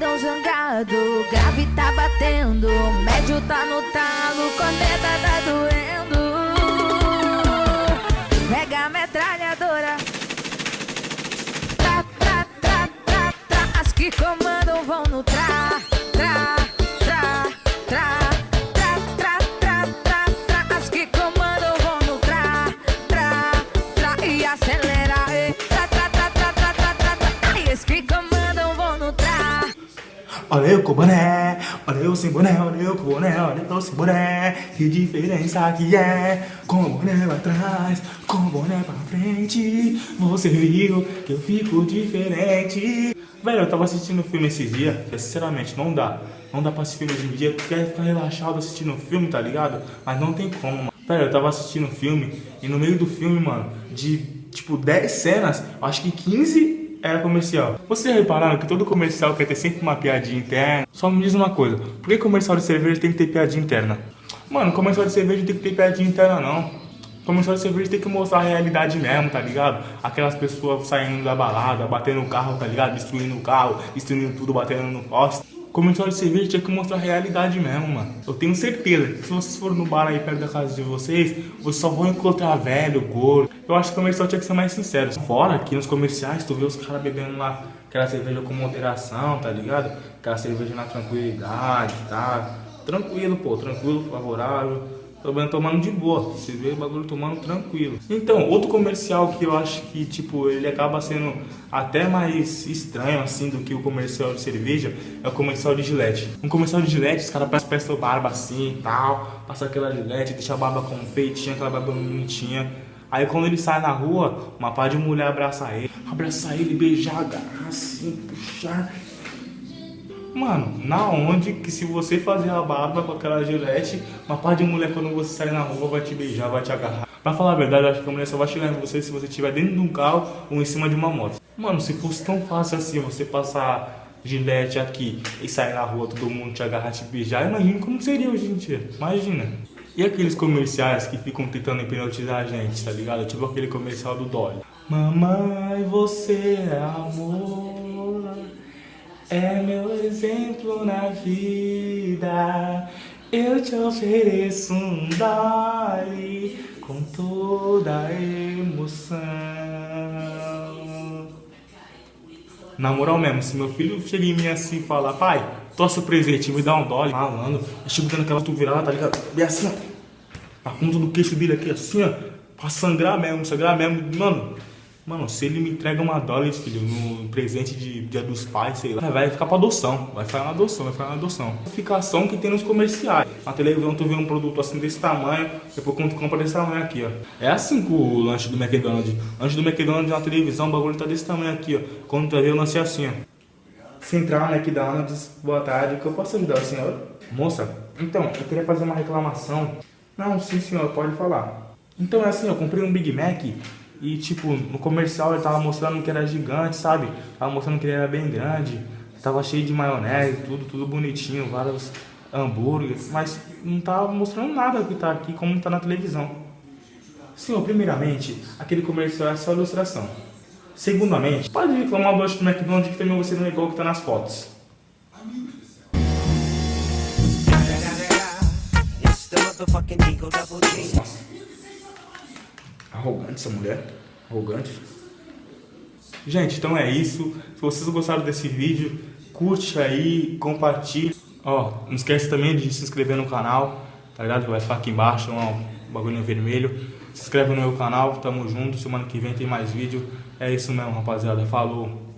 paredão zangado, grave tá batendo, médio tá no talo, corneta tá doendo. Pega a metralhadora, tra, tra, tra, tra, tra. As que comandam vão no tra, tra, tra, tra, tra, tra, tra, tra, tra. As que comandam vão no tra, tra, tra. E acelera, tra, tra, tra, tra, tra, tra, tra, tra. E as que comandam vão no tra. Olha eu com boné, olha eu sem boné, olha eu com boné, olha eu sem boné. Que diferença que é, com o boné lá atrás, com o boné pra frente. Você viu que eu fico diferente. Velho, eu tava assistindo filme esses dias, que sinceramente não dá pra assistir filme hoje em dia. Tu quer ficar relaxado assistindo filme, tá ligado? Mas não tem como, mano. Velho, eu tava assistindo filme e no meio do filme, mano, de tipo 10 cenas, acho que 15 era comercial. Vocês já repararam que todo comercial quer ter sempre uma piadinha interna? Só me diz uma coisa, por que comercial de cerveja tem que ter piadinha interna? Mano, comercial de cerveja não tem que ter piadinha interna não. Comercial de cerveja tem que mostrar a realidade mesmo, tá ligado? Aquelas pessoas saindo da balada, batendo o carro, tá ligado? Destruindo o carro, destruindo tudo, batendo no poste. Comercial de cerveja tinha que mostrar a realidade mesmo, mano. Eu tenho certeza que se vocês forem no bar aí perto da casa de vocês só vão encontrar velho, gordo. Eu acho que o comercial tinha que ser mais sincero. Fora aqui nos comerciais, tu vê os caras bebendo lá aquela cerveja com moderação, tá ligado? Aquela cerveja na tranquilidade, tá? Tranquilo, pô, tranquilo, favorável. Tomando de boa, você vê o bagulho tomando tranquilo. Então, outro comercial que eu acho que, tipo, ele acaba sendo até mais estranho, assim, do que o comercial de cerveja, é o comercial de Gillette. Um comercial de Gillette, os caras passam a barba assim e tal, passa aquela Gillette, deixa a barba confeitinha, aquela barba bonitinha. Aí quando ele sai na rua, uma pá de mulher abraça ele, beijar, agarrar assim, puxar. Mano, na onde que se você fazer a barba com aquela Gillette, uma parte de mulher quando você sair na rua vai te beijar, vai te agarrar. Pra falar a verdade, eu acho que a mulher só vai chegar em você se você estiver dentro de um carro ou em cima de uma moto. Mano, se fosse tão fácil assim, você passar Gillette aqui e sair na rua, todo mundo te agarrar, te beijar, imagina como seria hoje em dia, imagina. E aqueles comerciais que ficam tentando hipnotizar a gente, tá ligado? Tipo aquele comercial do Dolly. Mamãe, você é amor. É meu exemplo na vida, eu te ofereço um Dolly com toda a emoção. Na moral mesmo, se meu filho chega em mim assim e fala, pai, trouxe o presente, me dá um Dolly, malandro, eu chego dando aquela tuvirada, tá ligado? Bem assim, ó, a ponta do queixo dele aqui assim, ó, pra sangrar mesmo, Mano, se ele me entrega uma Dolly, filho, no presente de Dia dos Pais, sei lá, vai ficar pra adoção. Vai ficar na adoção. Notificação que tem nos comerciais. Na televisão tu vê um produto assim desse tamanho, depois quando tu compra desse tamanho aqui, ó. É assim com o lanche do McDonald's. Lanche do McDonald's na televisão, o bagulho tá desse tamanho aqui, ó. Quando tu vê o lance assim, ó. Central McDonald's, boa tarde, o que eu posso ajudar a senhora? Moça, então, eu queria fazer uma reclamação. Não, sim senhor, pode falar. Então é assim, eu comprei um Big Mac. E tipo, no comercial ele tava mostrando que era gigante, sabe? Tava mostrando que ele era bem grande. Tava cheio de maionese, tudo bonitinho, vários hambúrgueres. Mas não tava mostrando nada que tá aqui como tá na televisão. Senhor, primeiramente, aquele comercial é só ilustração. Segundamente, pode reclamar do lanche do McDonald's que também você não é igual que tá nas fotos. Arrogante essa mulher, arrogante. Gente, então é isso. Se vocês gostaram desse vídeo, curte aí, compartilhe. Ó, não esquece também de se inscrever no canal, tá ligado? Que vai ficar aqui embaixo, um bagulho vermelho. Se inscreve no meu canal, tamo junto. Semana que vem tem mais vídeo. É isso mesmo, rapaziada. Falou.